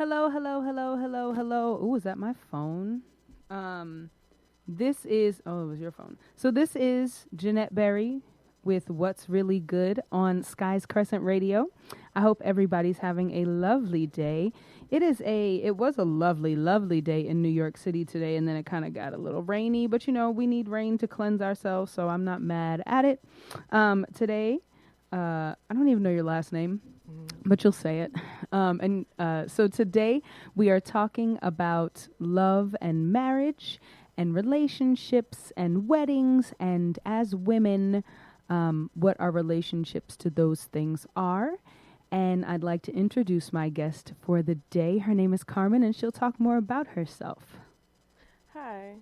Hello, hello, hello, hello, hello. Ooh, is that my phone? This is, oh, it was your phone. So this is Jeanette Berry with What's Really Good on Skies Crescent Radio. I hope everybody's having a lovely day. It was a lovely, lovely day in New York City today, and then it kind of got a little rainy, but you know, we need rain to cleanse ourselves, so I'm not mad at it. Today, I don't even know your last name, but you'll say it. So today we are talking about love and marriage and relationships and weddings, and as women, what our relationships to those things are. And I'd like to introduce my guest for the day. Her name is Carmen, and she'll talk more about herself. Hi,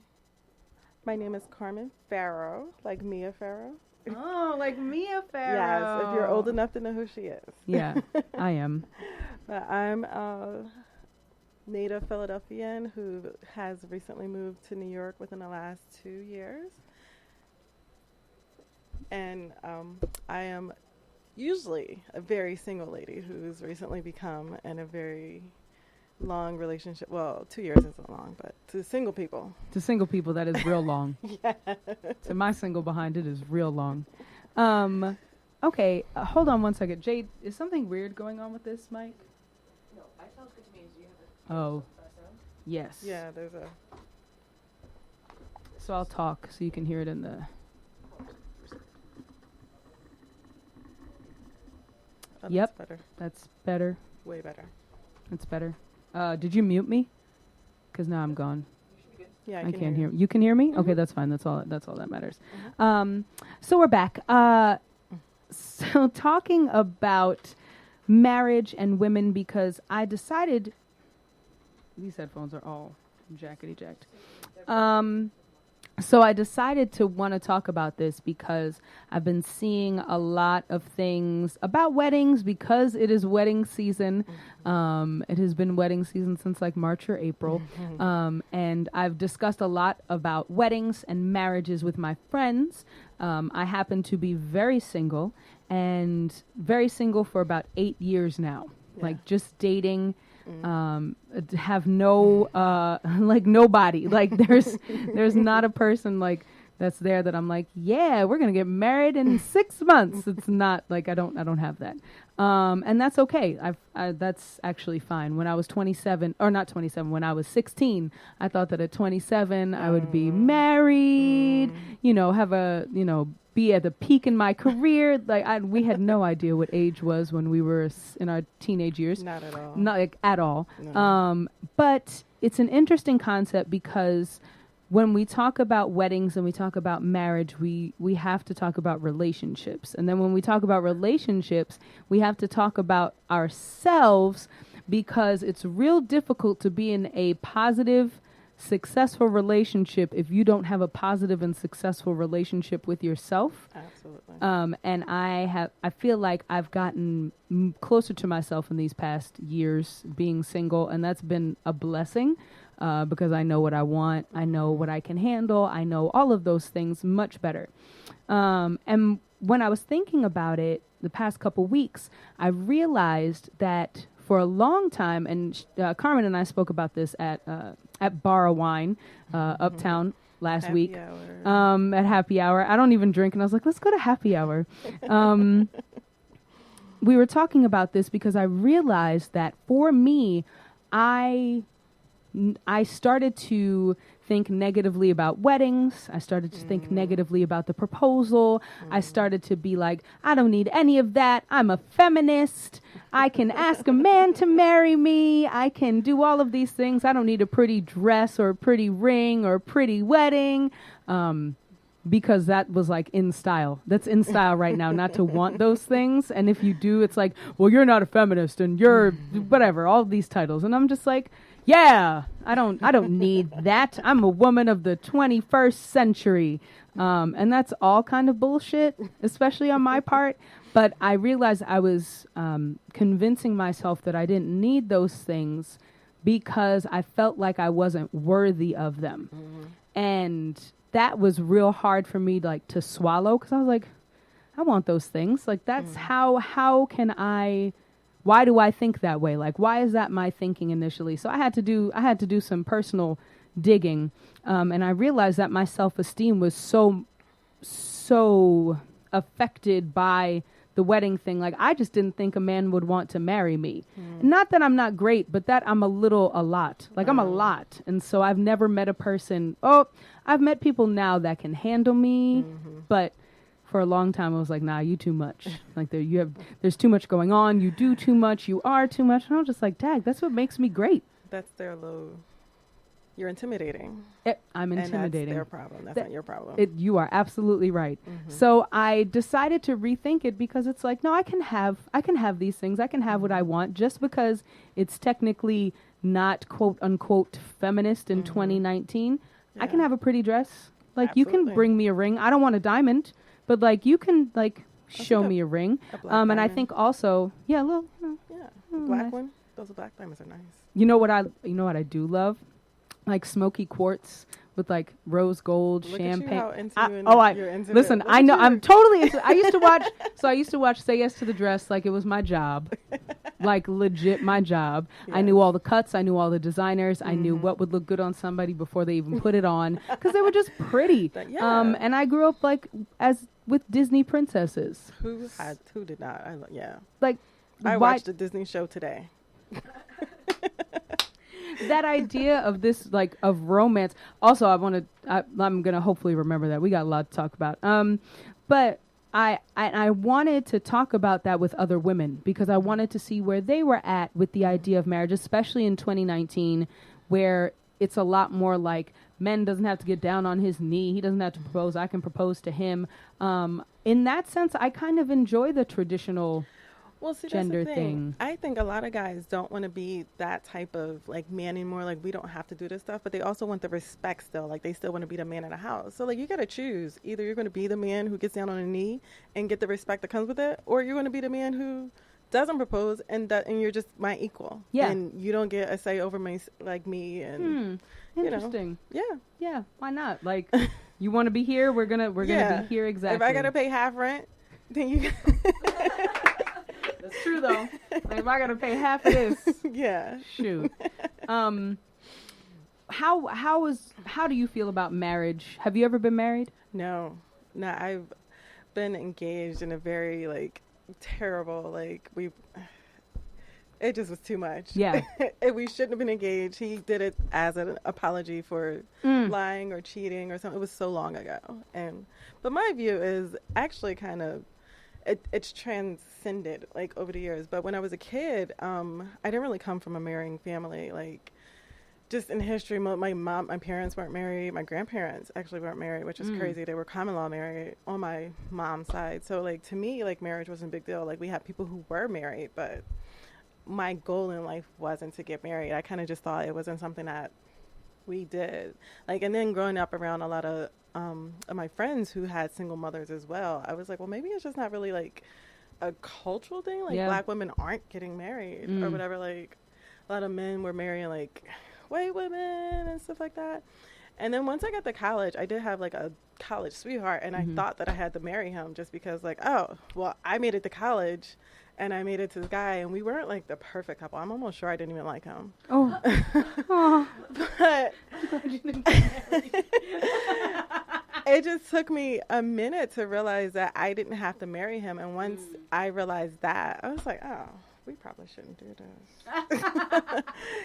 my name is Carmen Farrow, like Mia Farrow. Oh, like Mia Farrow. Yes, if you're old enough to know who she is. Yeah, I am. But I'm a native Philadelphian who has recently moved to New York within the last 2 years. And I am usually a very single lady who's recently become in a very long relationship. Well, 2 years isn't long, but to single people. To single people, that is real long. Yeah. To my single behind it is real long. Okay, hold on one second. Jade, is something weird going on with this mic? No, I sounds good to me. Do you have a Oh, yes. Yeah, there's a... So I'll talk so you can hear it in the... Oh, Yep. That's better. That's better. Way better. That's better. Did you mute me? Because now I'm gone. Yeah, I can't hear. You can hear me? Okay, that's fine. That's all that matters. So we're back. So talking about marriage and women, because I decided these headphones are all jackety jacked. So I decided to want to talk about this because I've been seeing a lot of things about weddings because it is wedding season. It has been wedding season since like March or April. And I've discussed a lot about weddings and marriages with my friends. I happen to be very single for about 8 years now. Yeah. Like just dating. Have no like nobody, like there's not a person like that's there that I'm like, yeah, we're gonna get married in 6 months. It's not like I don't have that, and that's okay. That's actually fine. When I was 27, or not 27, when I was 16, I thought that at 27 I would be married, have a be at the peak in my career. Like we had no idea what age was when we were in our teenage years. Not at all. Not like at all. No. But it's an interesting concept because when we talk about weddings and we talk about marriage, we have to talk about relationships. And then when we talk about relationships, we have to talk about ourselves, because it's real difficult to be in a positive, successful relationship if you don't have a positive and successful relationship with yourself. Absolutely. And I feel like I've gotten closer to myself in these past years being single, and that's been a blessing because I know what I want, I know what I can handle, I know all of those things much better. And when I was thinking about it the past couple weeks, I realized that for a long time, and Carmen and I spoke about this at Bar of Wine, Uptown last Happy week, hour. at happy hour. I don't even drink, and I was like, let's go to happy hour. We were talking about this because I realized that for me, I started to think negatively about weddings. I started to think negatively about the proposal. I started to be like, I don't need any of that. I'm a feminist. I can ask a man to marry me. I can do all of these things. I don't need a pretty dress or a pretty ring or a pretty wedding. Because that was like in style. That's in style right now, not to want those things. And if you do, it's like, well, you're not a feminist and you're whatever, all these titles. And I'm just like, yeah, I don't need that. I'm a woman of the 21st century. And that's all kind of bullshit, especially on my part. But I realized I was convincing myself that I didn't need those things because I felt like I wasn't worthy of them. And that was real hard for me to swallow, because I was like, I want those things. Like, that's how can I why do I think that way? Like, why is that my thinking initially? So I had to do some personal digging, and I realized that my self-esteem was so affected by the wedding thing. Like, I just didn't think a man would want to marry me. Not that I'm not great, but that I'm a lot. Like, I'm a lot. And so I've never met a person. Oh, I've met people now that can handle me, but for a long time I was like, nah, you too much. Like, there's too much going on. You do too much. You are too much. And I was just like, dag, that's what makes me great. That's their low. You're intimidating. I'm intimidating. And that's their problem. That's not your problem. You are absolutely right. So I decided to rethink it, because it's like, no, I can have these things. I can have what I want, just because it's technically not quote unquote feminist in 2019. I can have a pretty dress. Like, you can bring me a ring. I don't want a diamond, but like, you can like show me a ring. And I think also, a little, black nice. one. Those black diamonds are nice. You know what I do love? Like smoky quartz with like rose gold champagne. You're into listen. it. I know. I'm totally into. I used to watch Say Yes to the Dress like it was my job, like legit my job. Yes. I knew all the cuts. I knew all the designers. I knew what would look good on somebody before they even put it on, because they were just pretty. And I grew up like with Disney princesses. Who did not? Like, I watched a Disney show today. That idea of this, like, of romance. Also, I'm going to hopefully remember that. We got a lot to talk about. But I wanted to talk about that with other women, because I wanted to see where they were at with the idea of marriage, especially in 2019, where it's a lot more like, men doesn't have to get down on his knee. He doesn't have to propose. I can propose to him. In that sense, I kind of enjoy the traditional gender thing. I think a lot of guys don't want to be that type of like man anymore. Like, we don't have to do this stuff, but they also want the respect still. Like, they still want to be the man in the house. So like, you got to choose. Either you're going to be the man who gets down on a knee and get the respect that comes with it, or you're going to be the man who doesn't propose and you're just my equal. Yeah. And you don't get a say over me. And interesting. Yeah. Why not? Like, you want to be here? We're gonna be here exactly. If I got to pay half rent, then you. That's true, though. Like, if I gotta pay half of this, shoot. How do you feel about marriage? Have you ever been married? No. I've been engaged in a very like terrible, like it just was too much. Yeah. We shouldn't have been engaged. He did it as an apology for lying or cheating or something. It was so long ago. But my view is actually kind of, it's transcended like over the years. But when I was a kid, I didn't really come from a marrying family. Like, just in history, my parents weren't married. My grandparents actually weren't married, which is crazy. They were common law married on my mom's side. So like, to me, like, marriage wasn't a big deal. Like, we had people who were married, but my goal in life wasn't to get married. I kind of just thought it wasn't something that we did. Like, and then growing up around a lot of my friends who had single mothers as well, I was like, well, maybe it's just not really like a cultural thing. Like, black women aren't getting married or whatever. Like, a lot of men were marrying like white women and stuff like that. And then once I got to college, I did have like a college sweetheart, and I thought that I had to marry him just because, like, oh, well, I made it to college and I made it to this guy, and we weren't like the perfect couple. I'm almost sure I didn't even like him. Oh. But it just took me a minute to realize that I didn't have to marry him. And once I realized that, I was like, oh, we probably shouldn't do this.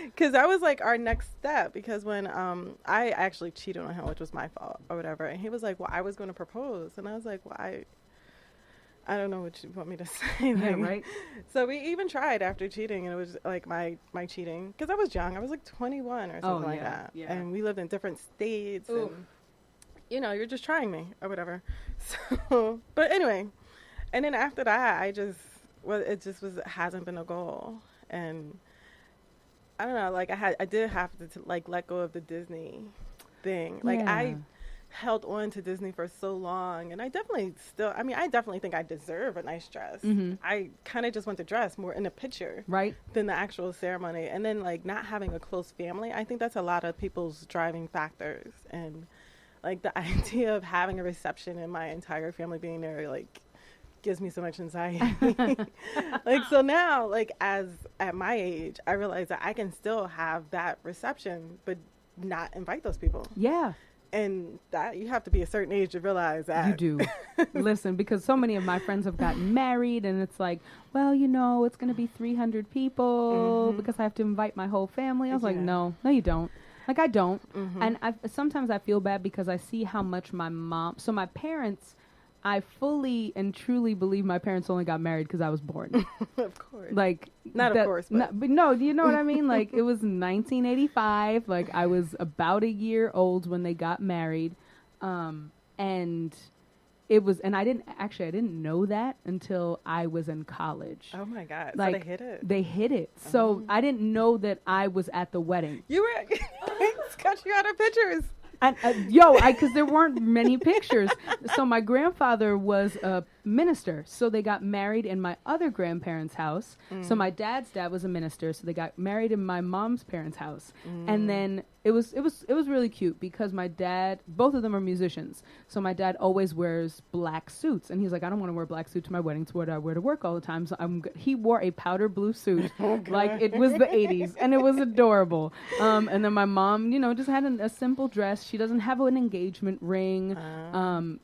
Because that was like our next step. Because when I actually cheated on him, which was my fault or whatever, and he was like, well, I was going to propose. And I was like, well, I don't know what you want me to say. Like, yeah, right. So we even tried after cheating, and it was like my cheating, because I was young. I was like 21 or something like that. Yeah. And we lived in different states. Ooh. And, you know, you're just trying me or whatever. So, but anyway, and then after that, hasn't been a goal. And I don't know, like, I did have to like let go of the Disney thing. Like, I held on to Disney for so long, and I definitely think I deserve a nice dress. I kind of just want the dress more in a picture, right, than the actual ceremony. And then, like, not having a close family, I think that's a lot of people's driving factors. And like, the idea of having a reception and my entire family being there, like, gives me so much anxiety. Like, so now, like, as at my age, I realize that I can still have that reception, but not invite those people. Yeah. And that you have to be a certain age to realize that. You do. Listen, because so many of my friends have gotten married, and it's like, well, you know, it's going to be 300 people because I have to invite my whole family. I was like, no, you don't. Like, I don't. And sometimes I feel bad because I see how much my parents, I fully and truly believe my parents only got married because I was born. Of course. Like, not of course, but. But no, do you know what I mean? Like, it was 1985. Like, I was about a year old when they got married. And it was, and I didn't know that until I was in college. Oh my God. Like, so they hit it. They hit it. So I didn't know that I was at the wedding. You were, got you out of pictures. And because there weren't many pictures. So my grandfather was a minister, so they got married in my other grandparents' house. So my dad's dad was a minister, so they got married in my mom's parents' house. And then it was really cute because my dad, both of them are musicians. So my dad always wears black suits, and he's like, I don't want to wear black suit to my wedding. It's what I wear to work all the time. So he wore a powder blue suit, like it was the 80s, and it was adorable. And then my mom, you know, just had a simple dress. She doesn't have an engagement ring.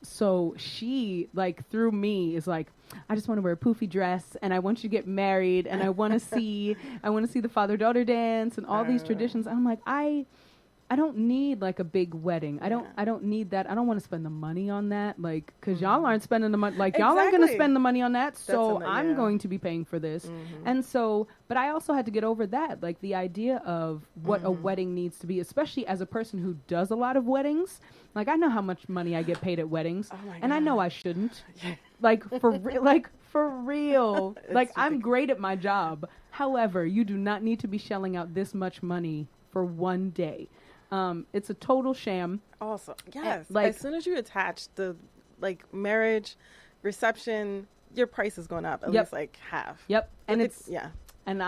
So she, like, through me, is like, I just want to wear a poofy dress, and I want you to get married, and I want to see the father-daughter dance and all these traditions. I'm like, I don't need like a big wedding. I don't need that. I don't want to spend the money on that, like, because y'all aren't spending the money. Like, y'all aren't going to spend the money on that, so I'm going to be paying for this. And so, but I also had to get over that, like the idea of what a wedding needs to be, especially as a person who does a lot of weddings. Like, I know how much money I get paid at weddings, and I know I shouldn't. Like, for real. Like, I'm great at my job. However, you do not need to be shelling out this much money for one day. It's a total sham. Also, yes. Like, as soon as you attach the, like, marriage, reception, your price is going up at least like half. Yep. And it's yeah. And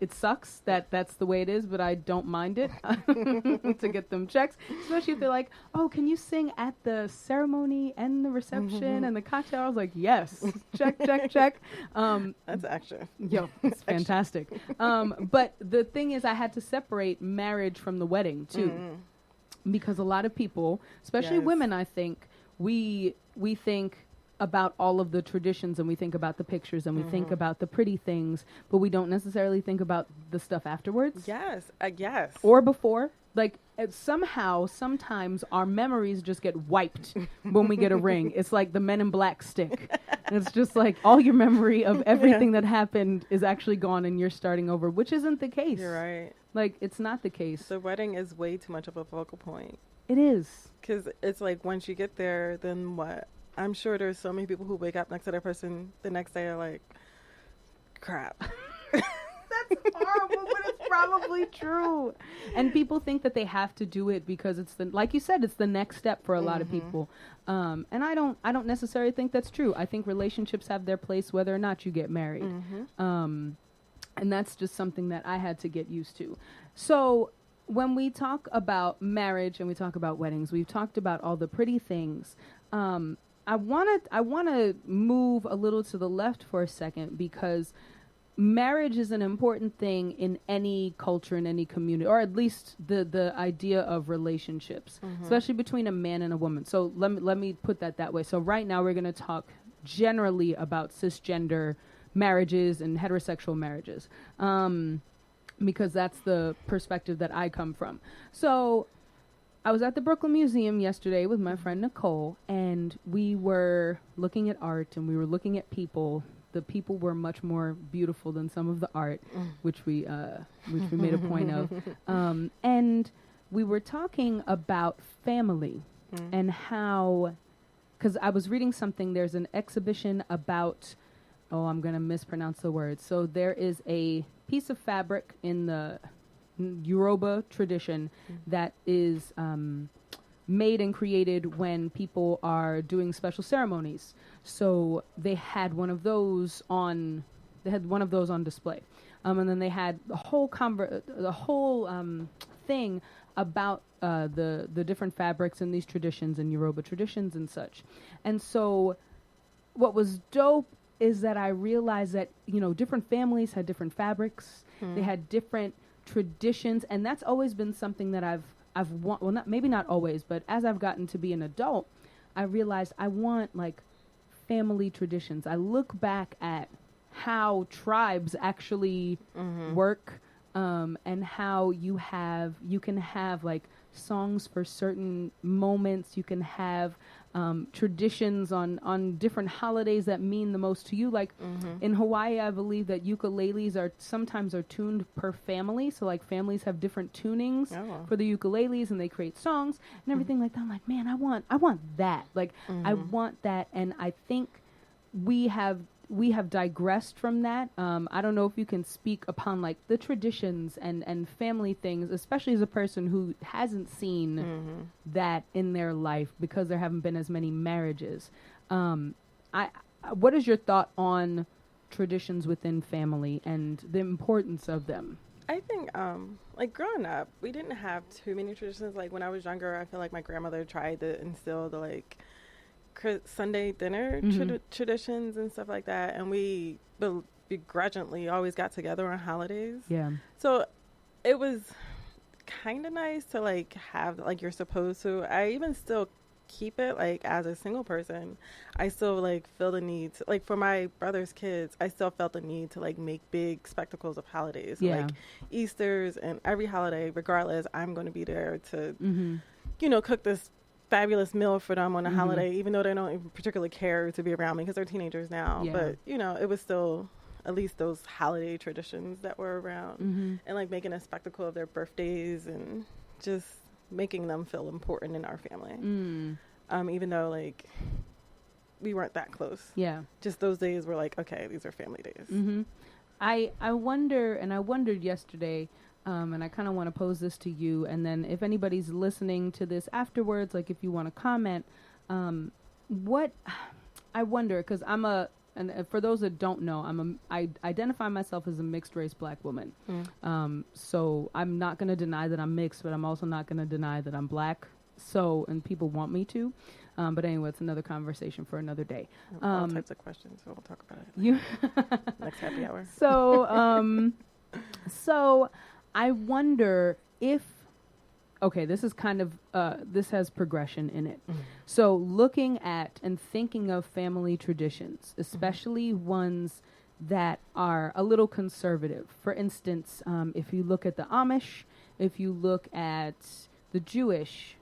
it sucks that that's the way it is, but I don't mind it to get them checks, especially if they're like, oh, can you sing at the ceremony and the reception and the cocktail? I was like, yes, check. That's extra. Yo, it's fantastic. But the thing is, I had to separate marriage from the wedding too, because a lot of people, especially women, I think, we think about all of the traditions, and we think about the pictures, and we think about the pretty things, but we don't necessarily think about the stuff afterwards. Yes. Or before. Like, sometimes our memories just get wiped when we get a ring. It's like the Men in Black stick. And it's just like all your memory of everything that happened is actually gone, and you're starting over, which isn't the case. You're right. Like, it's not the case. The wedding is way too much of a focal point. It is. Because it's like, once you get there, then what? I'm sure there's so many people who wake up next to their person the next day are like, crap. That's horrible, but it's probably true. And people think that they have to do it because it's like you said, it's the next step for a lot of people. And I don't necessarily think that's true. I think relationships have their place whether or not you get married. And that's just something that I had to get used to. So when we talk about marriage and we talk about weddings, we've talked about all the pretty things. I want to move a little to the left for a second, because marriage is an important thing in any culture, in any community, or at least the idea of relationships, especially between a man and a woman. So let me put that way. So right now we're going to talk generally about cisgender marriages and heterosexual marriages, because that's the perspective that I come from. So I was at the Brooklyn Museum yesterday with my friend Nicole, and we were looking at art, and we were looking at people. The people were much more beautiful than some of the art, which we made a point of. And we were talking about family and how, because I was reading something, there's an exhibition about, I'm going to mispronounce the word. So there is a piece of fabric in the Yoruba tradition that is made and created when people are doing special ceremonies. So they had one of those on display, and then they had the whole thing about the different fabrics in these traditions and Yoruba traditions and such. And so what was dope is that I realized that, you know, different families had different fabrics. They had different traditions, and that's always been something that I've well, not maybe not always, but as I've gotten to be an adult, I realized I want like family traditions. I look back at how tribes actually work, and how you can have like songs for certain moments. You can have traditions on different holidays that mean the most to you. Like in Hawaii, I believe that ukuleles are sometimes tuned per family. So like families have different tunings for the ukuleles, and they create songs and everything like that. I'm like, man, I want that. Like I want that, and I think we have digressed from that. I don't know if you can speak upon like the traditions and family things, especially as a person who hasn't seen that in their life because there haven't been as many marriages. What is your thought on traditions within family and the importance of them? I think, like growing up, we didn't have too many traditions. Like when I was younger, I feel like my grandmother tried to instill the like Sunday dinner traditions and stuff like that, and we begrudgingly always got together on holidays. Yeah. So it was kind of nice to like have like you're supposed to. I even still keep it like as a single person. I still like feel the need to, like for my brother's kids, I still felt the need to like make big spectacles of holidays, like Easter's and every holiday. Regardless, I'm going to be there to, you know, cook this fabulous meal for them on a holiday, even though they don't even particularly care to be around me because they're teenagers now. But you know, it was still at least those holiday traditions that were around, and like making a spectacle of their birthdays and just making them feel important in our family. Even though like we weren't that close. Yeah. Just those days were like, okay, these are family days. I wonder, and I wondered yesterday, and I kind of want to pose this to you, and then if anybody's listening to this afterwards, like if you want to comment, what I wonder, because and for those that don't know, I identify myself as a mixed race Black woman. So I'm not going to deny that I'm mixed, but I'm also not going to deny that I'm Black. So, and people want me to. But anyway, it's another conversation for another day. All types of questions, so we'll talk about it next happy hour. So I wonder if, okay, this is kind of, this has progression in it. So looking at and thinking of family traditions, especially ones that are a little conservative. For instance, if you look at the Amish, if you look at the Jewish,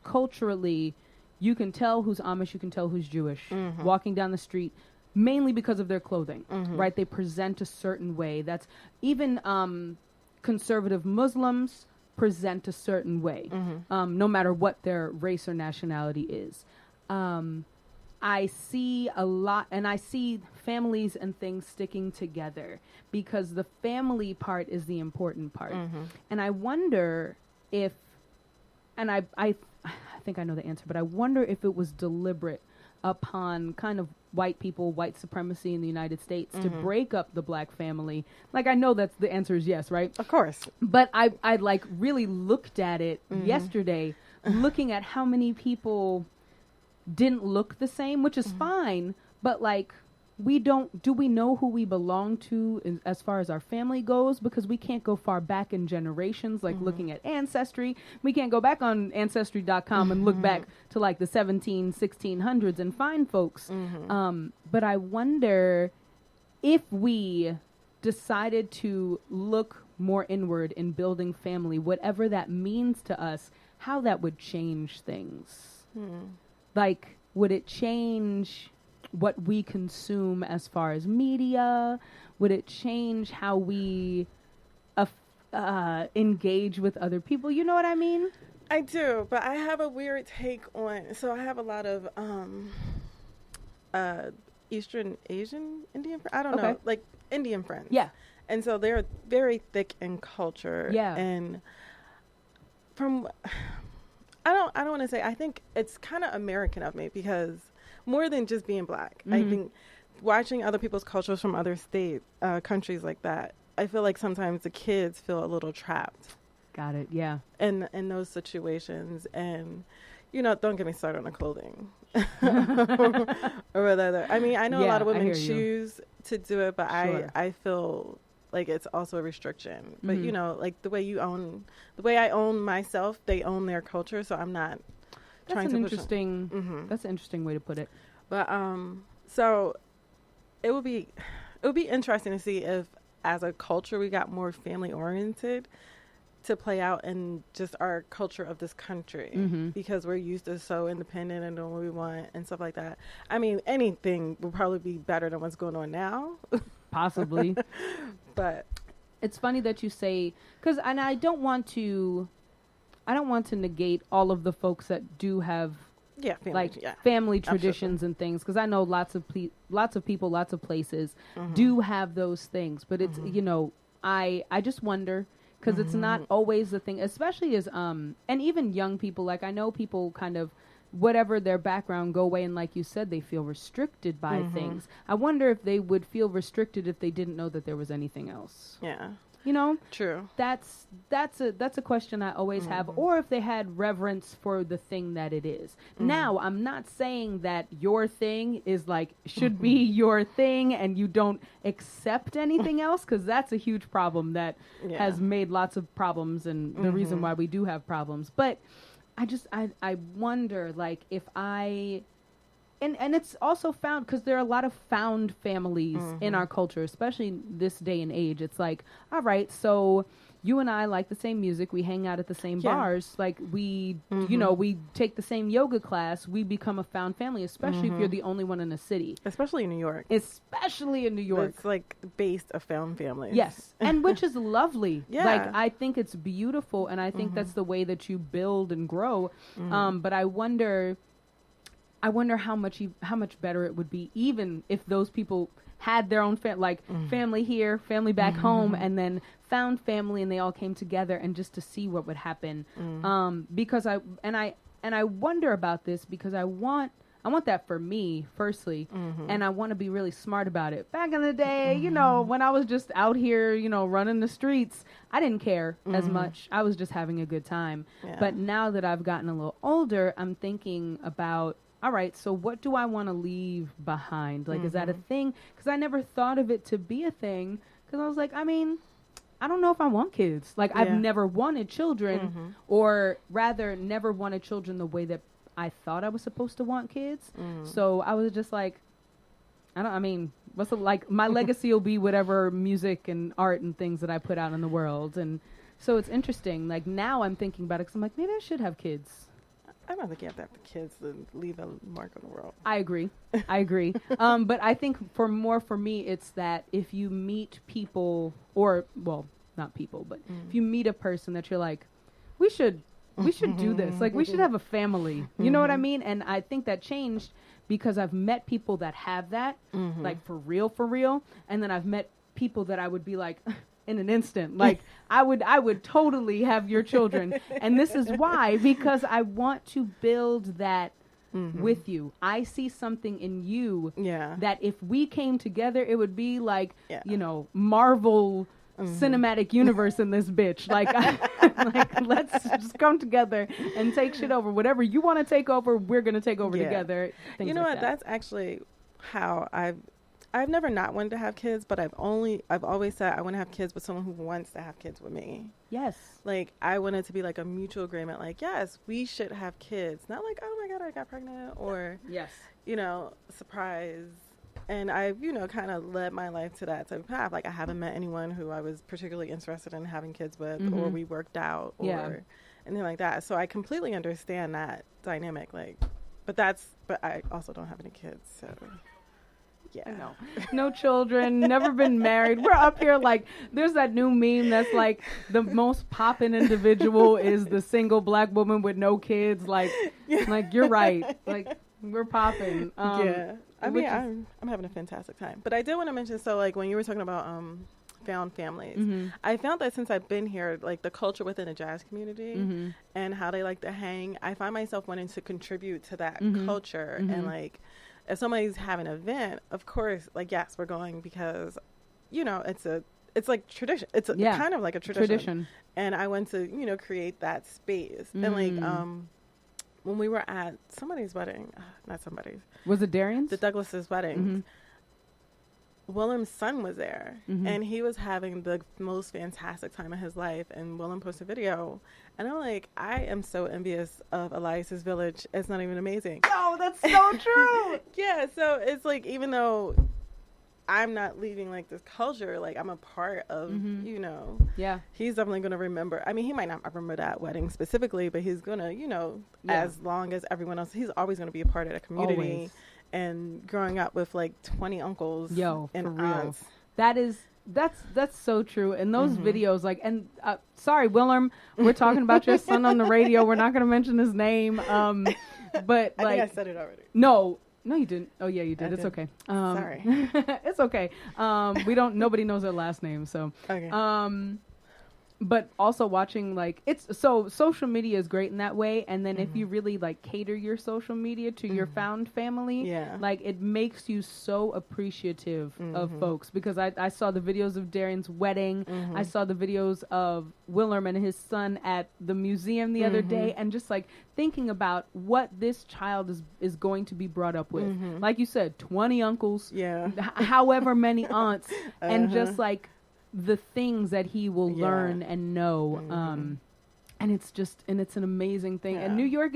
culturally, you can tell who's Amish, you can tell who's Jewish, walking down the street, mainly because of their clothing, right? They present a certain way. That's even conservative Muslims present a certain way, no matter what their race or nationality is. I see a lot, and I see families and things sticking together because the family part is the important part. And I wonder if, and I think I know the answer, but I wonder if it was deliberate upon kind of white people, white supremacy in the United States to break up the Black family. Like, I know that's the answer is yes, right? Of course. But I like really looked at it yesterday, looking at how many people didn't look the same, which is fine, but like, do we know who we belong to as far as our family goes? Because we can't go far back in generations, like looking at Ancestry. We can't go back on Ancestry.com and look back to like the 1600s and find folks. But I wonder if we decided to look more inward in building family, whatever that means to us, how that would change things. Like, would it change what we consume as far as media? Would it change how we engage with other people? You know what I mean? I do, but I have a weird take on, so I have a lot of Eastern Asian Indian, I don't know, like Indian friends. Yeah. And so they're very thick in culture. Yeah. And from, I don't want to say, I think it's kind of American of me because more than just being Black, I think watching other people's cultures from other countries like that, I feel like sometimes the kids feel a little trapped Got it. Yeah. in those situations. And don't get me started on the clothing or whatever. I mean, I know a lot of women choose to do it, but Sure. I feel like it's also a restriction. But Mhm. like the way I own myself, they own their culture, so I'm not trying to push them. That's an interesting way to put it. But so it would be interesting to see if, as a culture, we got more family oriented to play out in just our culture of this country, because we're used to so independent and doing what we want and stuff like that. I mean, anything will probably be better than what's going on now. Possibly. But It's funny that you say, because I don't want to negate all of the folks that do have family traditions and things, because I know lots of people, lots of places do have those things, but it's I just wonder, because it's not always the thing, especially as and even young people. Like, I know people kind of, whatever their background, go away and, like you said, they feel restricted by things. I wonder if they would feel restricted if they didn't know that there was anything else. Yeah. True. That's a question I always have, or if they had reverence for the thing that it is. Now, I'm not saying that your thing is like should be your thing and you don't accept anything else, because that's a huge problem that has made lots of problems, and the reason why we do have problems. But I wonder, like, if I. And it's also found, because there are a lot of found families in our culture, especially this day and age. It's like, all right, so you and I like the same music. We hang out at the same bars. Like, we, we take the same yoga class. We become a found family, especially if you're the only one in a city. Especially in New York. It's like based of found families. Yes. And which is lovely. Yeah. Like, I think it's beautiful, and I think that's the way that you build and grow. But I wonder how much better it would be, even if those people had their own family here, family back home, and then found family, and they all came together, and just to see what would happen. Because I wonder about this, because I want that for me, firstly, and I want to be really smart about it. Back in the day, when I was just out here, running the streets, I didn't care as much. I was just having a good time. Yeah. But now that I've gotten a little older, I'm thinking about, all right, so what do I want to leave behind? Like, is that a thing? Because I never thought of it to be a thing, because I was like, I mean, I don't know if I want kids. Like, I've never wanted children, or rather never wanted children the way that I thought I was supposed to want kids. So I was just like, what's it like? My legacy will be whatever music and art and things that I put out in the world. And so it's interesting. Like, now I'm thinking about it, because I'm like, maybe I should have kids. I don't think you have to have the kids to leave a mark on the world. I agree. But I think for me, it's that if you meet people, or, well, not people, but if you meet a person that you're like, we should do this. Like, we should have a family. You know what I mean? And I think that changed because I've met people that have that, like, for real. And then I've met people that I would be like, in an instant, like, I would totally have your children. And this is why, because I want to build that with you. I see something in you that if we came together, it would be like, Marvel cinematic universe in this bitch. Like, let's just come together and take shit over. Whatever you want to take over, we're going to take over together. You know what? That's actually how I've never not wanted to have kids, but I've always said I want to have kids with someone who wants to have kids with me. Yes. Like, I want it to be like a mutual agreement. Like, yes, we should have kids. Not like, oh my God, I got pregnant, or, yes, surprise. And I've, kind of led my life to that type of path. Like, I haven't met anyone who I was particularly interested in having kids with, or we worked out, or anything like that. So I completely understand that dynamic. Like, but I also don't have any kids, so. Yeah. No children, never been married. We're up here like, there's that new meme that's like, the most poppin' individual is the single black woman with no kids. Like, you're right. Like, we're popping. I mean, I'm having a fantastic time. But I did want to mention, so, like, when you were talking about found families, I found that since I've been here, like, the culture within the jazz community and how they like to hang, I find myself wanting to contribute to that culture. And, like, if somebody's having an event, of course, like, yes, we're going because, it's it's like tradition. It's kind of like a tradition. And I went to, create that space. And like, when we were at somebody's wedding, not somebody's. Was it Darian's? The Douglas's wedding. Willem's son was there, and he was having the most fantastic time of his life. And Willem posted a video, and I'm like, I am so envious of Elias's village. It's not even amazing. Oh, that's so true. Yeah, so it's like, even though I'm not leaving like this culture, like I'm a part of, Yeah. He's definitely going to remember. I mean, he might not remember that wedding specifically, but he's going to, as long as everyone else, he's always going to be a part of the community. Always. And growing up with like 20 uncles and for real. aunts. That's so true. And those videos, like, and sorry, Willem, we're talking about your son on the radio. We're not going to mention his name. But I like, think I said it already. No, you didn't. Oh yeah, you did. It's did. okay. Sorry. It's okay. Nobody knows their last name. So, Okay. but also watching, like, so social media is great in that way. And then if you really like cater your social media to your found family, like it makes you so appreciative of folks, because I saw the videos of Darian's wedding. I saw the videos of Willem and his son at the museum the other day, and just like thinking about what this child is going to be brought up with. Like you said, 20 uncles, however many aunts, and just like the things that he will learn and know. And it's an amazing thing. And New York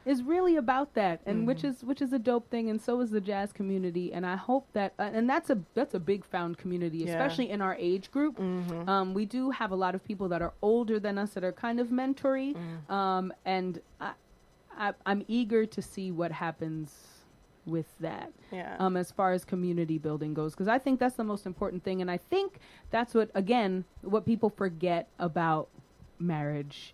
is really about that, and which is a dope thing, and so is the jazz community. And I hope that and that's a big found community, especially in our age group. We do have a lot of people that are older than us that are kind of mentory, and I'm eager to see what happens with that, as far as community building goes, because I think that's the most important thing. And I think that's what people forget about marriage.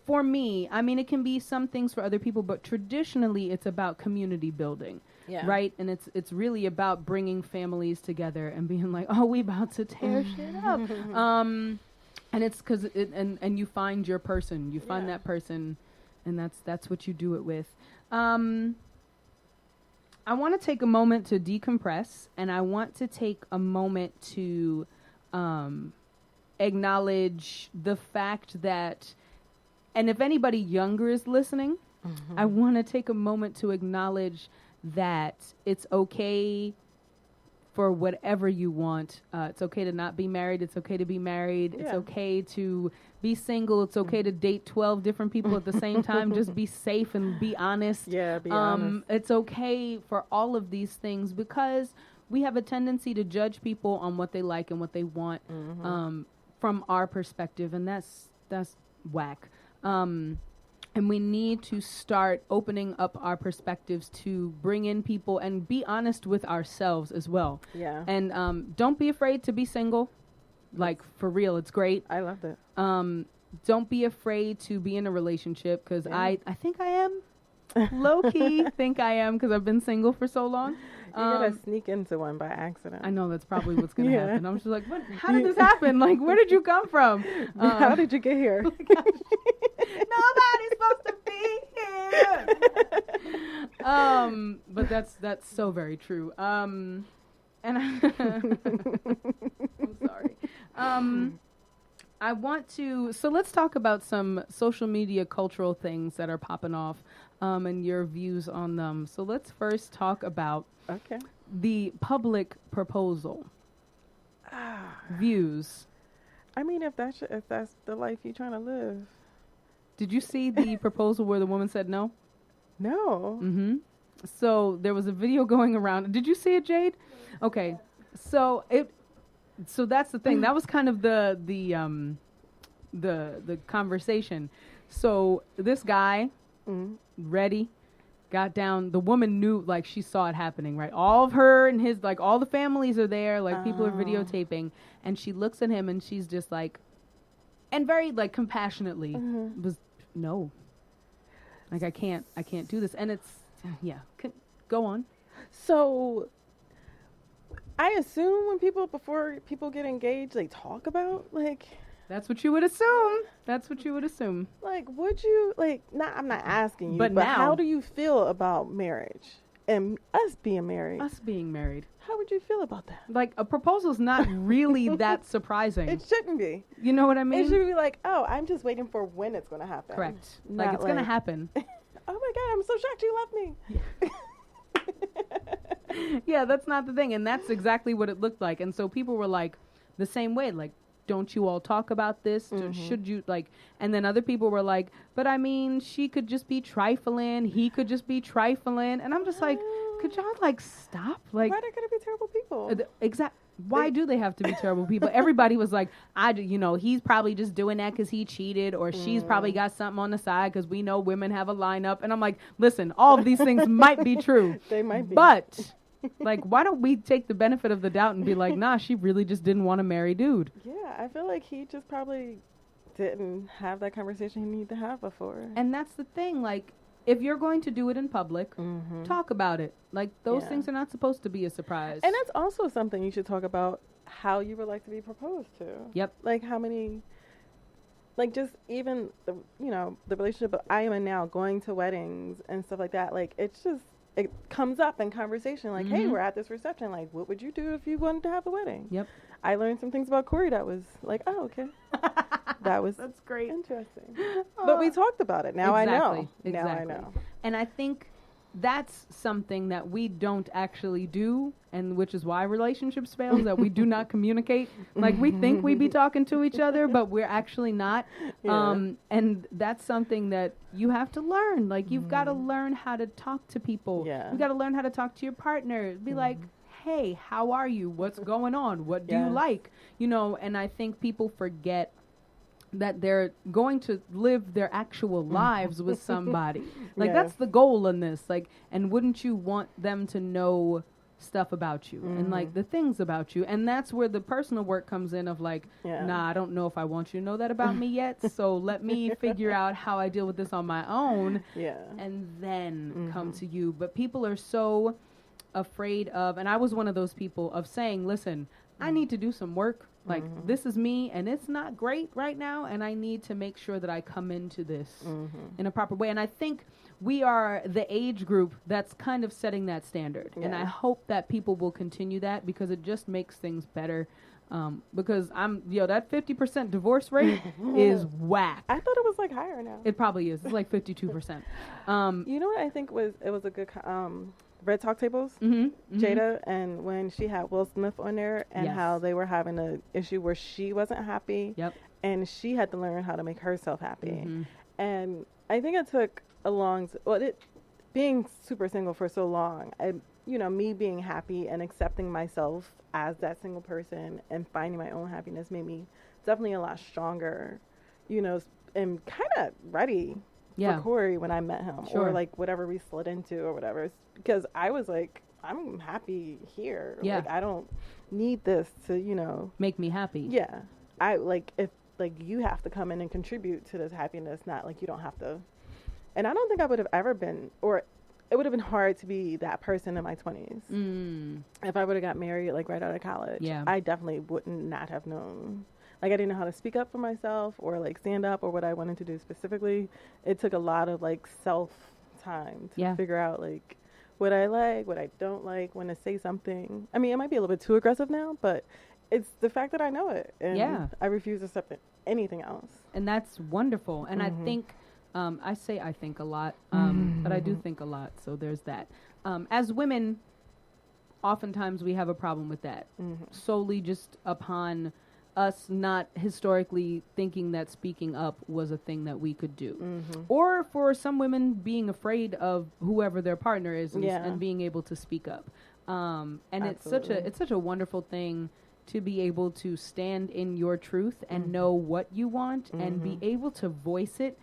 For me, I mean, it can be some things for other people, but traditionally it's about community building, right? And it's really about bringing families together and being like, oh, we about to tear shit up. And it's because and you find your person, you find that person, and that's what you do it with. I want to take a moment to decompress, and I want to take a moment to acknowledge the fact that, and if anybody younger is listening, I want to take a moment to acknowledge that it's okay for whatever you want. It's okay to not be married. It's okay to be married. It's okay to be single. It's okay to date 12 different people at the same time. Just be safe and be honest. Yeah, be honest. It's okay for all of these things, because we have a tendency to judge people on what they like and what they want from our perspective, and that's whack. And we need to start opening up our perspectives to bring in people and be honest with ourselves as well. Yeah. And don't be afraid to be single. Like, for real, it's great. I love that. Don't be afraid to be in a relationship, because I think I am. Low-key think I am, because I've been single for so long. You're going to sneak into one by accident. I know that's probably what's going to happen. I'm just like, what? How did this happen? Like, where did you come from? How did you get here? Nobody's supposed to be here. But that's so very true. And I'm sorry. I want to, so let's talk about some social media cultural things that are popping off, and your views on them. So let's first talk about the public proposal. Views. I mean, if that's the life you're trying to live. Did you see the proposal where the woman said no? No. Mm-hmm. So there was a video going around. Did you see it, Jade? Okay. So that's the thing. That was kind of the conversation. So this guy, ready, got down. The woman knew, like, she saw it happening, right? All of her and his, like, all the families are there, like, people are videotaping, and she looks at him and she's just like, and very, like, compassionately was, no, like, I can't do this. And it's, go on. So I assume before people get engaged, they talk about, like, that's what you would assume. That's what you would assume. Like, would you, like, I'm not asking you, but but now, how do you feel about marriage? and us being married. Us being married. How would you feel about that? Like, a proposal's not really that surprising. It shouldn't be. You know what I mean? It should be like, oh, I'm just waiting for when it's going to happen. Correct. Not Like, it's going to happen. oh my God, I'm so shocked you left me. Yeah, that's not the thing. And that's exactly what it looked like. And so people were like, the same way, like, don't you all talk about this? Should you, like, and then other people were like, but I mean, she could just be trifling. He could just be trifling. And I'm just like, could y'all, like, stop? Like, Why are they going to be terrible people? Why do they have to be terrible people? Everybody was like, he's probably just doing that because he cheated, or she's probably got something on the side because we know women have a lineup. And I'm like, listen, all of these things might be true. They might be. But, like, why don't we take the benefit of the doubt and be like, nah, she really just didn't want to marry dude. Yeah, I feel like he just probably didn't have that conversation he needed to have before. And that's the thing, like, if you're going to do it in public, talk about it. Like, those things are not supposed to be a surprise. And that's also something you should talk about, how you would like to be proposed to. Yep. Like, how many, like, just even, the relationship I am in now, going to weddings and stuff like that. Like, it's just, it comes up in conversation. Like, hey, we're at this reception. Like, what would you do if you wanted to have a wedding? Yep. I learned some things about Corey that was like, oh, okay. That's great. Interesting. But we talked about it. Now I know. Exactly. Now I know. And I think that's something that we don't actually do, and which is why relationships fail, that we do not communicate. Like, we think we be talking to each other, but we're actually not. Yeah. And that's something that you have to learn. Like, you've got to learn how to talk to people. Yeah. You got to learn how to talk to your partner. Be like, hey, how are you? What's going on? What do you like? You know, and I think people forget that they're going to live their actual lives with somebody. Like, that's the goal in this. Like, and wouldn't you want them to know stuff about you and, like, the things about you? And that's where the personal work comes in of, like, nah, I don't know if I want you to know that about me yet. So let me figure out how I deal with this on my own. Yeah. And then come to you. But people are so afraid of, and I was one of those people, of saying, listen, I need to do some work. Like, this is me, and it's not great right now, and I need to make sure that I come into this in a proper way. And I think we are the age group that's kind of setting that standard. Yeah. And I hope that people will continue that, because it just makes things better. Because that 50% divorce rate is whack. I thought it was, like, higher now. It probably is. It's like 52%. You know what I think it was a good Red Talk Tables, Jada, and when she had Will Smith on there, and how they were having an issue where she wasn't happy, and she had to learn how to make herself happy. And I think it took being super single for so long, me being happy and accepting myself as that single person and finding my own happiness made me definitely a lot stronger, and kind of ready for Corey when I met him, or like whatever we slid into or whatever, because I was like, I'm happy here. Like, I don't need this to, make me happy. Yeah. I like, if like you have to come in and contribute to this happiness, not like you don't have to. And I don't think I would have ever been, or it would have been hard to be that person in my 20s. If I would have got married like right out of college. I definitely would not have known. Like, I didn't know how to speak up for myself or, like, stand up or what I wanted to do specifically. It took a lot of, like, self-time to figure out, like, what I like, what I don't like, when to say something. I mean, it might be a little bit too aggressive now, but it's the fact that I know it. And I refuse to accept anything else. And that's wonderful. And I think, I think a lot, but I do think a lot. So there's that. As women, oftentimes we have a problem with that. Solely just upon us not historically thinking that speaking up was a thing that we could do. Or for some women being afraid of whoever their partner is and being able to speak up. And Absolutely. it's such a wonderful thing to be able to stand in your truth and know what you want and be able to voice it.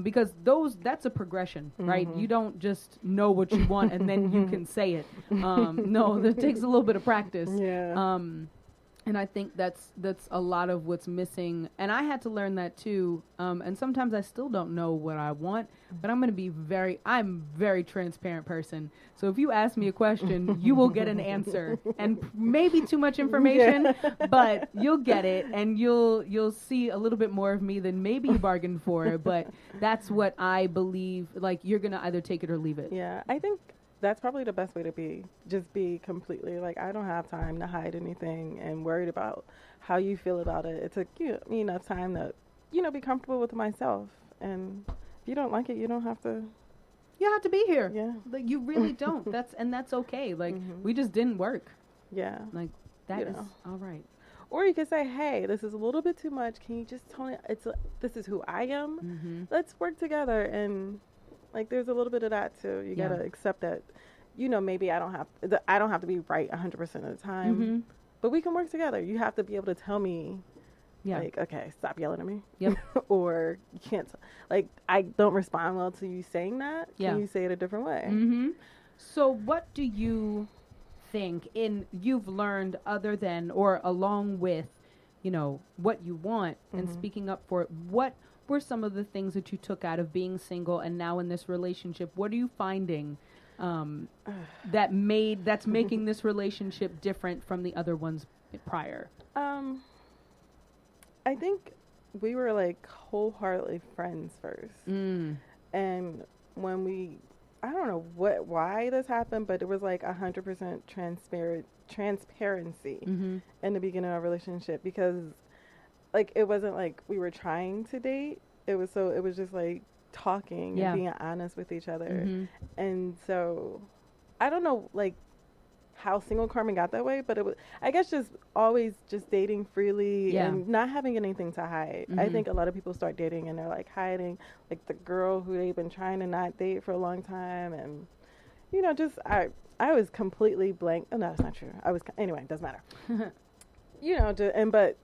Because that's a progression, right? You don't just know what you want and then you can say it. No, that takes a little bit of practice. And I think that's a lot of what's missing. And I had to learn that too. And sometimes I still don't know what I want, but I'm a very transparent person. So if you ask me a question, you will get an answer, and maybe too much information, but you'll get it, and you'll see a little bit more of me than maybe you bargained for. But that's what I believe. Like, you're going to either take it or leave it. Yeah. I think that's probably the best way to be. Just be completely like, I don't have time to hide anything and worried about how you feel about it. It took me enough time to, be comfortable with myself. And if you don't like it, you don't have to. You have to be here. Yeah. Like, you really don't. That's okay. Like, we just didn't work. Yeah. Like, that is all right. Or you could say, hey, this is a little bit too much. Can you just tell me this is who I am? Mm-hmm. Let's work together. And like, there's a little bit of that too. You got to accept that, maybe I don't have to be right 100% of the time, but we can work together. You have to be able to tell me, like, okay, stop yelling at me. Yep. Or you can't, like, I don't respond well to you saying that. Yeah. Can you say it a different way? Mm-hmm. So what do you think you've learned other than or along with, what you want and speaking up for it? What were some of the things that you took out of being single and now in this relationship? What are you finding that's making this relationship different from the other ones prior? I think we were like wholeheartedly friends first. And when I don't know why this happened, but it was like 100% transparency in the beginning of our relationship, because like it wasn't like we were trying to date. It was just like talking and being honest with each other. And so I don't know like how single Carmen got that way, but it was, I guess, just always just dating freely and not having anything to hide. I think a lot of people start dating and they're like hiding, like the girl who they've been trying to not date for a long time. And just I was completely blank. Oh no, that's not true. Anyway, it doesn't matter. But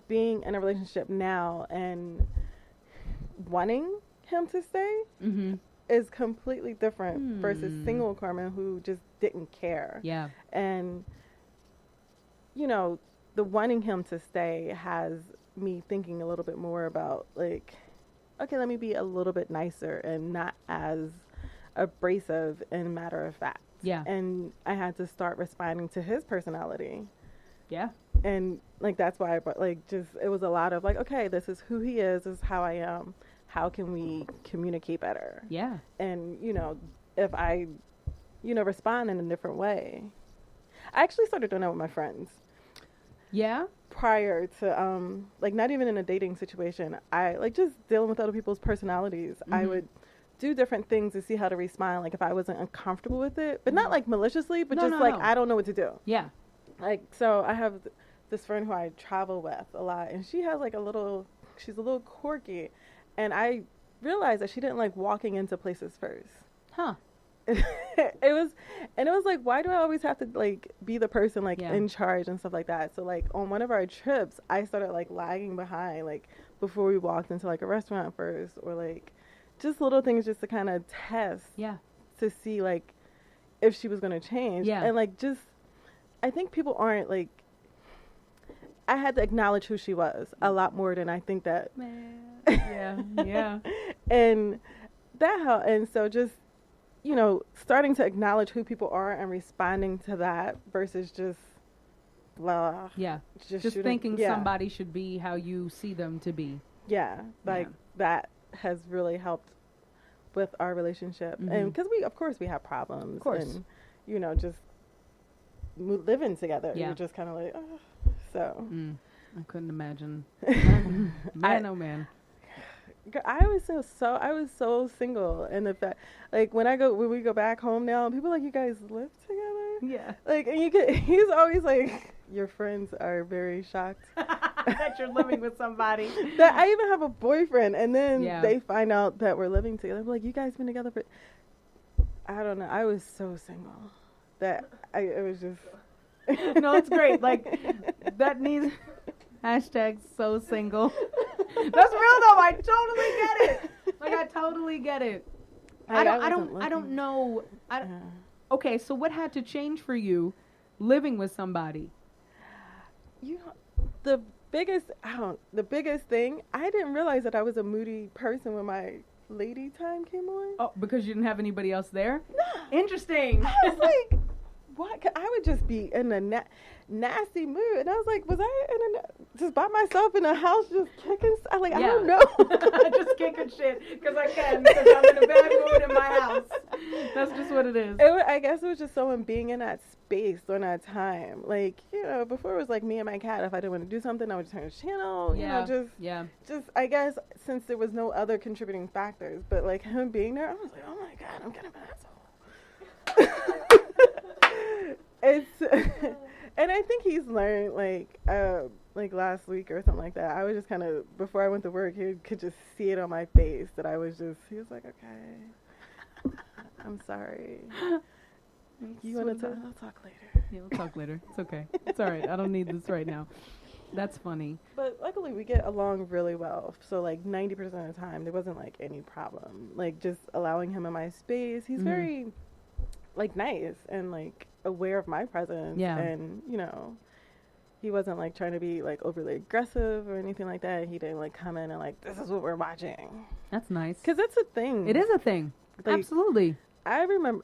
being in a relationship now and wanting him to stay is completely different versus single Carmen, who just didn't care. Yeah. And the wanting him to stay has me thinking a little bit more about like, okay, let me be a little bit nicer and not as abrasive and matter of fact. Yeah. And I had to start responding to his personality. Yeah. And like that's why it was a lot of like, okay, this is who he is, this is how I am. How can we communicate better? Yeah. And, if I, respond in a different way. I actually started doing that with my friends. Yeah. Prior to, not even in a dating situation. I, just dealing with other people's personalities. I would do different things to see how to respond, like if I wasn't uncomfortable with it. But not, maliciously, but I don't know what to do. Yeah. So I have this friend who I travel with a lot, and she has, she's a little quirky. And I realized that she didn't like walking into places first. Huh. it was like, why do I always have to be the person in charge and stuff like that? So on one of our trips, I started lagging behind before we walked into a restaurant first, or just little things just to kind of test. Yeah. To see if she was going to change. Yeah. And I think people aren't I had to acknowledge who she was a lot more than I think that. Man. Yeah. And that helped. And so just, starting to acknowledge who people are and responding to that versus just blah. Yeah. Just thinking somebody should be how you see them to be. Yeah. That has really helped with our relationship. And because of course we have problems. Of course. And, just living together. Yeah. You're just kind of like, oh. So. I couldn't imagine. Man, oh man. I was so single, and the fact, when we go back home now, people are you guys live together? Yeah. And he's always your friends are very shocked that you're living with somebody. That I even have a boyfriend, and then they find out that we're living together. They're you guys been together for? I don't know. I was so single that it was just. No, it's great. That needs hashtag so single. That's real though. I totally get it. I totally get it. I don't know. Okay, so what had to change for you living with somebody? The biggest thing, I didn't realize that I was a moody person when my lady time came on. Oh, because you didn't have anybody else there? No. Interesting. I was what? 'Cause I would just be in a nasty mood, and I was like, was I just by myself in a house just kicking? Like, I don't know. Just kicking shit because I can, because I'm in a bad mood in my house. That's just what it is. I guess it was just someone being in that space during that time. Like, you know, before it was like me and my cat. If I didn't want to do something, I would turn the channel. You know, just I guess since there was no other contributing factors, but like him being there, I was like, oh my God, I'm kind of an asshole. It's and I think he's learned like last week or something like that. I was just kind of, before I went to work, he could just see it on my face that I was just, he was like, okay, I'm sorry. You want to talk? I'll talk later. Yeah, we'll talk later. It's okay. It's all right. I don't need this right now. That's funny. But luckily we get along really well. So like 90% of the time there wasn't like any problem. Like just allowing him in my space. He's very like nice and like aware of my presence. Yeah. And, you know, he wasn't like trying to be like overly aggressive or anything like that. He didn't like come in and like, this is what we're watching. That's nice. Because it's a thing. It is a thing. Like, absolutely. I remember,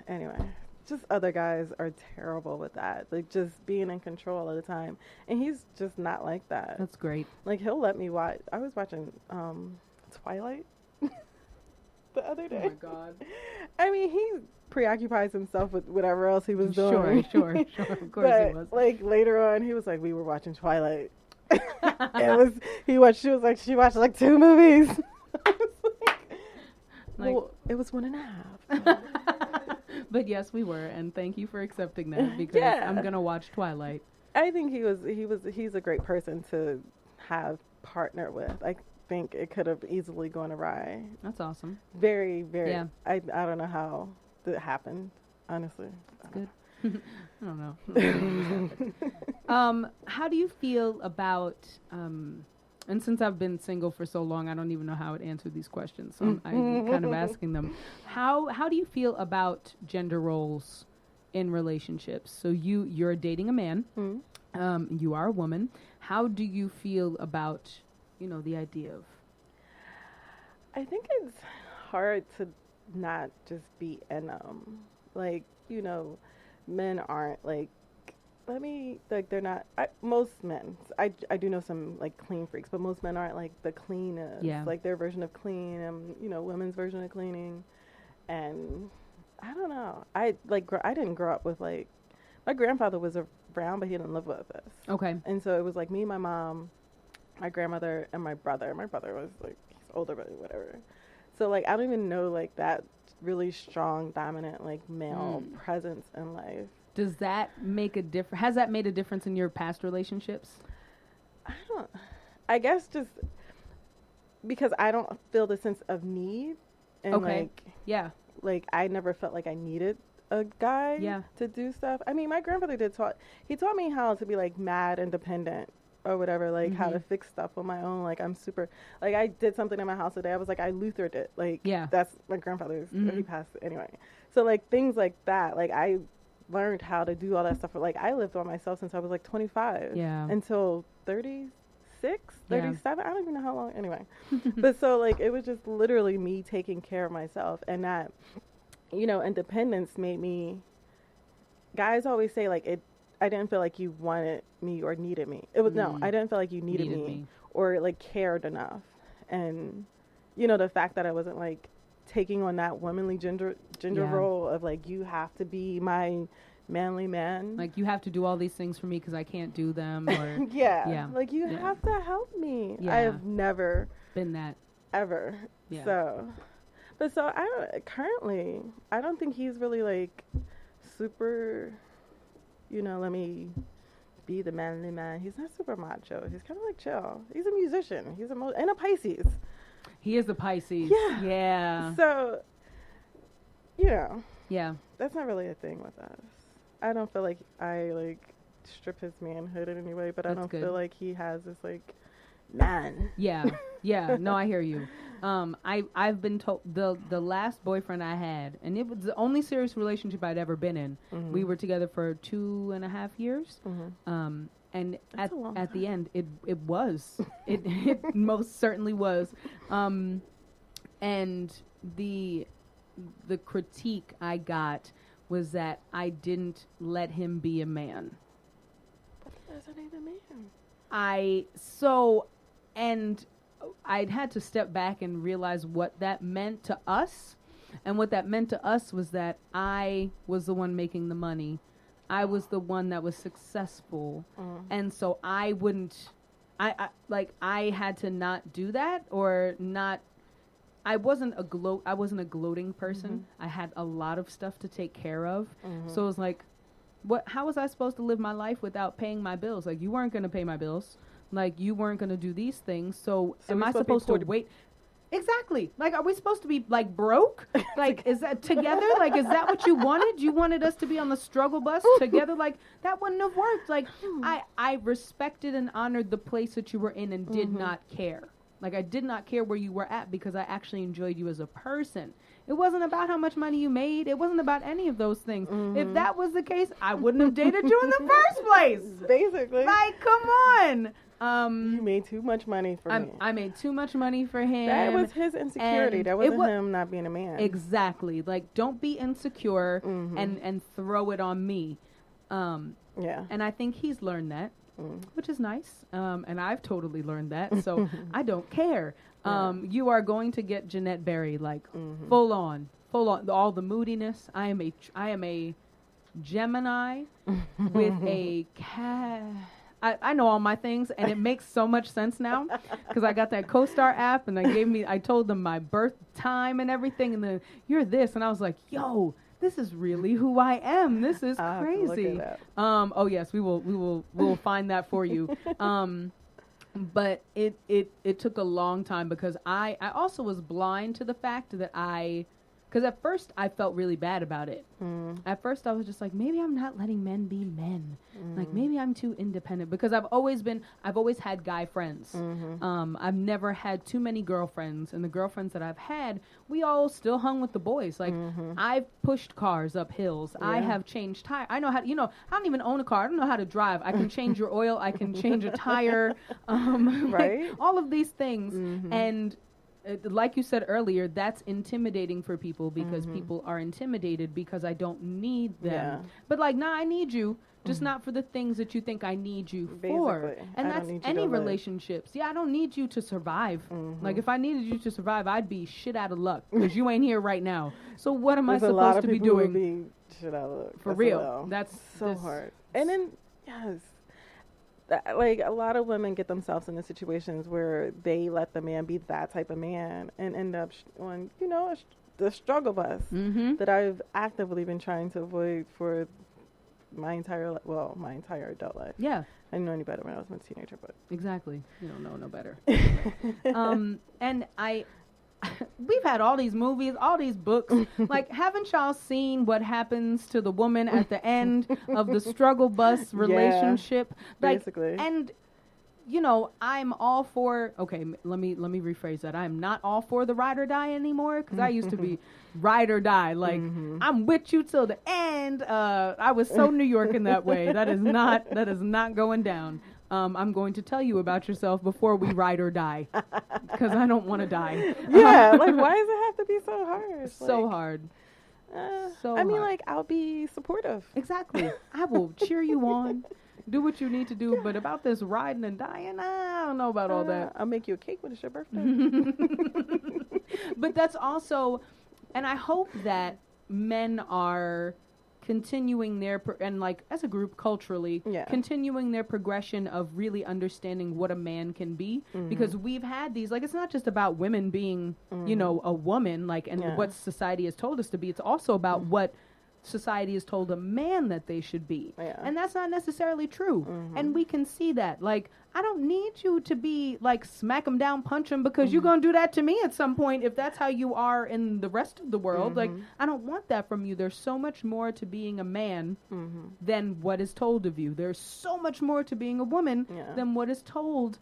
anyway, just other guys are terrible with that. Like just being in control all the time. And he's just not like that. That's great. Like he'll let me watch. I was watching Twilight the other day. Oh my God. I mean, he preoccupies himself with whatever else he was doing. Sure. Of course but, he was. like later on, he was like, we were watching Twilight. She watched like 2 movies. Well, it was 1.5. But yes, we were, and thank you for accepting that because I'm gonna watch Twilight. I think he's a great person to have partner with. I think it could have easily gone awry. That's awesome. Very, very. Yeah. I don't know how that happened. Honestly, that's good. I don't know. How do you feel about? And since I've been single for so long, I don't even know how to answer these questions. So I'm kind of asking them. How do you feel about gender roles in relationships? So you're dating a man. You are a woman. How do you feel about, the idea of? I think it's hard to not just be in like, men aren't like, they're not, most men, I do know some like clean freaks, but most men aren't like the cleanest, like their version of clean and, women's version of cleaning. And I don't know. I didn't grow up with like, my grandfather was around, but he didn't live with us. Okay. And so it was like me, my mom, my grandmother, and my brother. My brother was like, he's older, but whatever. So like, I don't even know like that really strong, dominant, like male presence in life. Does that make a difference? Has that made a difference in your past relationships? I guess just because I don't feel the sense of need. And like I never felt like I needed a guy to do stuff. I mean, my grandfather he taught me how to be like mad independent or whatever, like how to fix stuff on my own. Like I'm super, like I did something in my house today. I was like, I Luthered it. Like, that's my grandfather's, he passed anyway. So like things like that, like I learned how to do all that stuff. Like I lived on myself since I was like 25 until 36, 37. I don't even know how long. Anyway, but so like it was just literally me taking care of myself, and that, independence made me. Guys always say like it. I didn't feel like you wanted me or needed me. It was no. I didn't feel like you needed me or like cared enough, and the fact that I wasn't like taking on that womanly gender role of like, you have to be my manly man, like you have to do all these things for me because I can't do them, or like you have to help me. I have never been that ever. So I don't think he's really like super, let me be the manly man. He's not super macho. He's kind of like chill. He's a musician. He's and a Pisces. He is a Pisces. Yeah. So, that's not really a thing with us. I don't feel like I like strip his manhood in any way, but I don't feel like he has this like man. Yeah. No, I hear you. I've been told the last boyfriend I had, and it was the only serious relationship I'd ever been in. We were together for 2.5 years. And at the end, it was. It most certainly was. And the critique I got was that I didn't let him be a man. But he doesn't even mean. And I'd had to step back and realize what that meant to us. And what that meant to us was that I was the one making the money. I was the one that was successful. And so I had to not do that, or not. I wasn't a gloating person. I had a lot of stuff to take care of. So it was like, how was I supposed to live my life without paying my bills? Like, you weren't going to pay my bills. Like, you weren't going to do these things. So am I supposed to wait? Exactly. Like, are we supposed to be, like, broke? Like, is that together? Like, is that what you wanted? You wanted us to be on the struggle bus together? Like, that wouldn't have worked. Like, I respected and honored the place that you were in and did not care. Like, I did not care where you were at because I actually enjoyed you as a person. It wasn't about how much money you made. It wasn't about any of those things. If that was the case, I wouldn't have dated you in the first place. Basically. Like, come on. You made too much money for me. I made too much money for him. That was his insecurity. That wasn't him not being a man. Exactly. Like, don't be insecure and throw it on me. Yeah. And I think he's learned that, which is nice. And I've totally learned that. So I don't care. You are going to get Jeanette Berry, like, full on, all the moodiness. I am a Gemini with a cat. I know all my things, and it makes so much sense now because I got that CoStar app, and I told them my birth time and everything, and then you're this, and I was like, yo, this is really who I am. This is crazy. Oh yes, we'll find that for you. But it took a long time because I also was blind to the fact that because at first I felt really bad about it. At first I was just like, maybe I'm not letting men be men. Like, maybe I'm too independent because I've always had guy friends. I've never had too many girlfriends, and the girlfriends that I've had, we all still hung with the boys. Like, I've pushed cars up hills. Yeah. I have changed tires. I know how, I don't even own a car. I don't know how to drive. I can change your oil. I can change a tire. Right. Like, all of these things. And like you said earlier, that's intimidating for people because people are intimidated because I don't need them. Yeah. But like, nah, I need you, just not for the things that you think I need you for. And that's any relationships. Yeah, I don't need you to survive. Like, if I needed you to survive, I'd be shit out of luck because you ain't here right now. So what am I supposed to be doing? Be shit out of luck. For real. That's so hard. And then, yes. Like, a lot of women get themselves into situations where they let the man be that type of man and end up on, the struggle bus that I've actively been trying to avoid for my entire adult life. Yeah. I didn't know any better when I was a teenager, but. Exactly. You don't know no better. And we've had all these movies, all these books. Like, haven't y'all seen what happens to the woman at the end of the struggle bus relationship? Like, basically. And, I'm all for, okay, let me rephrase that. I'm not all for the ride or die anymore because I used to be ride or die. Like, I'm with you till the end. I was so New York in that way. That is not going down. I'm going to tell you about yourself before we ride or die because I don't want to die. Yeah, like, why does it have to be so hard? So hard. I mean, like, I'll be supportive. Exactly. I will cheer you on. Do what you need to do. Yeah. But about this riding and dying, I don't know about all that. I'll make you a cake when it's your birthday. But that's also, and I hope that men are continuing and like as a group culturally, continuing their progression of really understanding what a man can be, because we've had these, like, it's not just about women being, a woman, like, and what society has told us to be. It's also about what society has told a man that they should be. And that's not necessarily true. And we can see that. Like, I don't need you to be like smack him down, punch him, because you're going to do that to me at some point if that's how you are in the rest of the world. Like, I don't want that from you. There's so much more to being a man than what is told of you. There's so much more to being a woman than what is told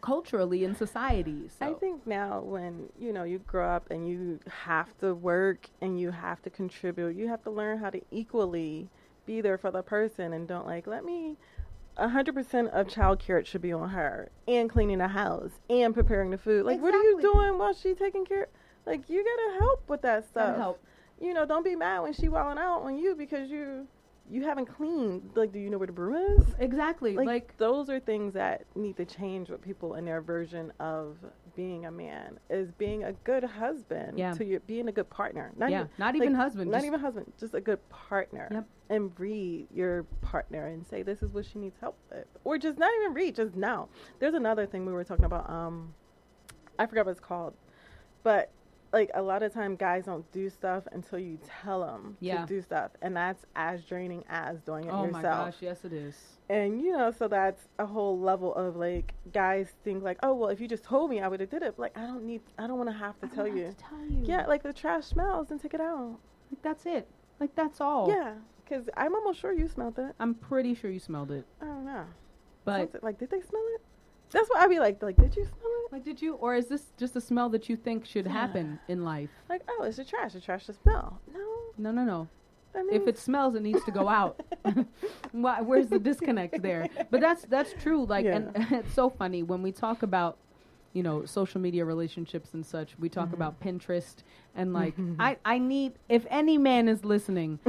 culturally in society. So. I think now when, you grow up and you have to work and you have to contribute, you have to learn how to equally be there for the person and don't like, 100% of childcare should be on her and cleaning the house and preparing the food. Like, what are you doing while she's taking care? Like, you got to help with that stuff. Help. don't be mad when she wilding out on you because you haven't cleaned. Like, do you know where the broom is? Exactly. Like those are things that need to change with people in their version of being a man, is being a good husband. Yeah. Being a good partner. not even husband. Not even husband, just a good partner. Yep. And read your partner and say, this is what she needs help with. Or just not even read, just know. There's another thing we were talking about. I forgot what it's called. But like a lot of time guys don't do stuff until you tell them to do stuff, and that's as draining as doing it yourself. Oh my gosh, yes it is. And so that's a whole level of like guys think like, oh well, if you just told me I would have did it. But, like I don't want to have to tell you. Yeah, like the trash smells, then take it out. Like that's it. Like that's all. Yeah, because I'm almost sure you smelled it. I'm pretty sure you smelled it. I don't know. But like, did they smell it? That's what I'd be like, did you smell it? Like, did you? Or is this just a smell that you think should happen in life? Like, oh, it's the trash. The trash should smell. No. That If it smells, it needs to go out. Where's the disconnect there? But that's true. Like, and it's so funny when we talk about, social media relationships and such. We talk about Pinterest and like, I need, if any man is listening,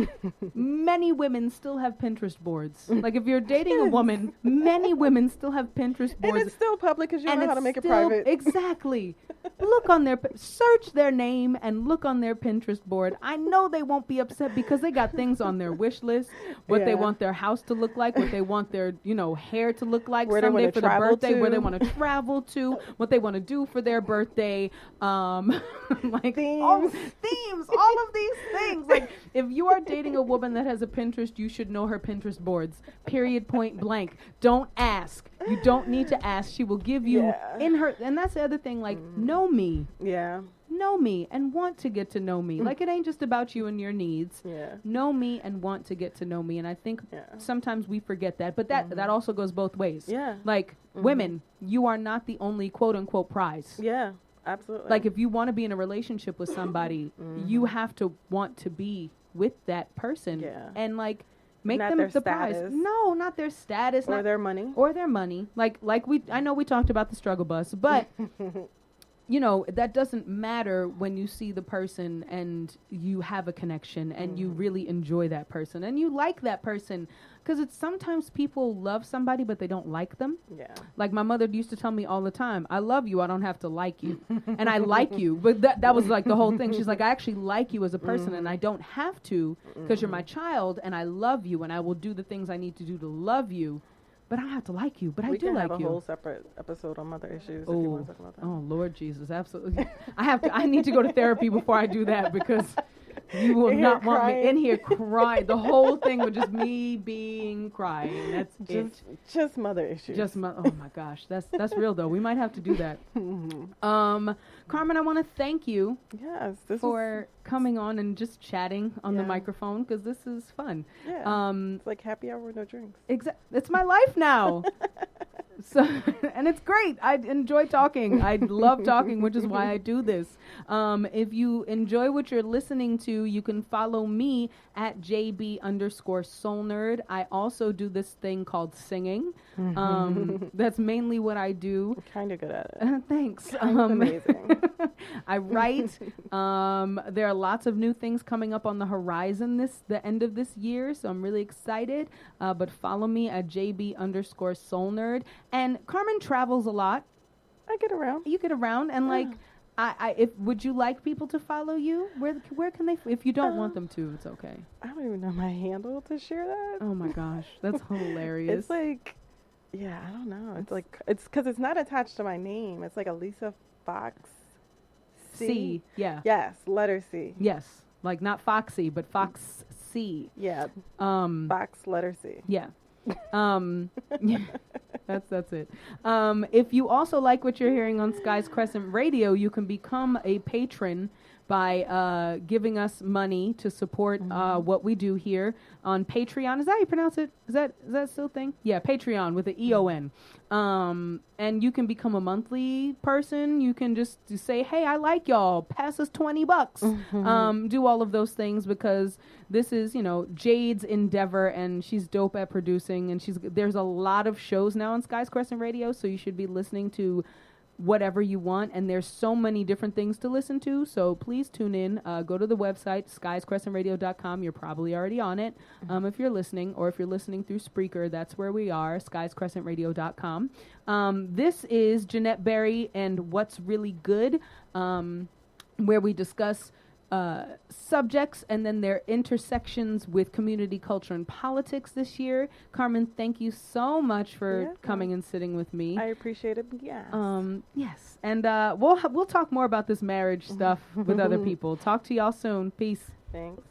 many women still have Pinterest boards. Like if you're dating a woman, many women still have Pinterest boards. And it's still public because you don't know how to make it private. Exactly. Look on search their name and look on their Pinterest board. I know they won't be upset because they got things on their wish list, what they want their house to look like, what they want their, hair to look like where someday for their birthday, to. where they want to travel to, what they want to do for their birthday, like themes, all of these things. Like if you are dating a woman that has a Pinterest, you should know her Pinterest boards. Period. Point blank. Don't ask. You don't need to ask. She will give you in her. And that's the other thing. Like know me. Yeah. Know me and want to get to know me. Like it ain't just about you and your needs. Yeah. Know me and want to get to know me. And I think sometimes we forget that. But that also goes both ways. Yeah. Like women, you are not the only quote unquote prize. Yeah. Absolutely. Like if you want to be in a relationship with somebody, you have to want to be with that person. Yeah. And like make not them their the prize. status. No, not their status. Or their money. Or their money. Like I know we talked about the struggle bus, but that doesn't matter when you see the person and you have a connection and you really enjoy that person and you like that person. Because it's sometimes people love somebody, but they don't like them. Yeah. Like my mother used to tell me all the time, I love you, I don't have to like you. And I like you. But that was like the whole thing. She's like, I actually like you as a person and I don't have to because you're my child and I love you and I will do the things I need to do to love you. But I don't have to like you. But I do like you. We can have a whole separate episode on mother issues if you want to talk about that. Oh, Lord Jesus, absolutely. I need to go to therapy before I do that because you will not want me in here crying. The whole thing would just me being crying. That's just mother issues. Oh my gosh, that's real though. We might have to do that. Carmen, I want to thank you. Yes, for coming on and just chatting on the microphone because this is fun. Yeah, it's like happy hour, no drinks. It's my life now. So, and it's great. I enjoy talking. I love talking, which is why I do this. If you enjoy what you're listening to, you can follow me at JB_SoulNerd. I also do this thing called singing. That's mainly what I do. I'm kind of good at it. Thanks. Amazing. I write. There are lots of new things coming up on the horizon the end of this year, so I'm really excited. But follow me at JB_SoulNerd. And Carmen travels a lot. I get around. You get around, and like, would you like people to follow you? Where can they? If you don't want them to, it's okay. I don't even know my handle to share that. Oh my gosh, that's hilarious. It's like, I don't know. It's because it's not attached to my name. It's like Elisa Fox C. Yeah. Yes, letter C. Yes, like not Foxy, but Fox C. Yeah. Fox letter C. Yeah. That's it. If you also like what you're hearing on Skies Crescent Radio, you can become a patron by giving us money to support what we do here on Patreon. Is that how you pronounce it? Is that still a thing? Yeah, Patreon with the EON. And you can become a monthly person. You can just say, hey, I like y'all. Pass us $20. Do all of those things because this is, Jade's endeavor, and she's dope at producing. And there's a lot of shows now on Skies Crescent Radio, so you should be listening to whatever you want, and there's so many different things to listen to, so please tune in. Go to the website, skiescrescentradio.com. You're probably already on it if you're listening, or if you're listening through Spreaker, that's where we are, skiescrescentradio.com. This is Jeanette Berry and What's Really Good, where we discuss subjects and then their intersections with community, culture, and politics this year. Carmen, thank you so much for coming and sitting with me. I appreciate it. Yes. Yes. And we'll talk more about this marriage stuff with other people. Talk to y'all soon. Peace. Thanks.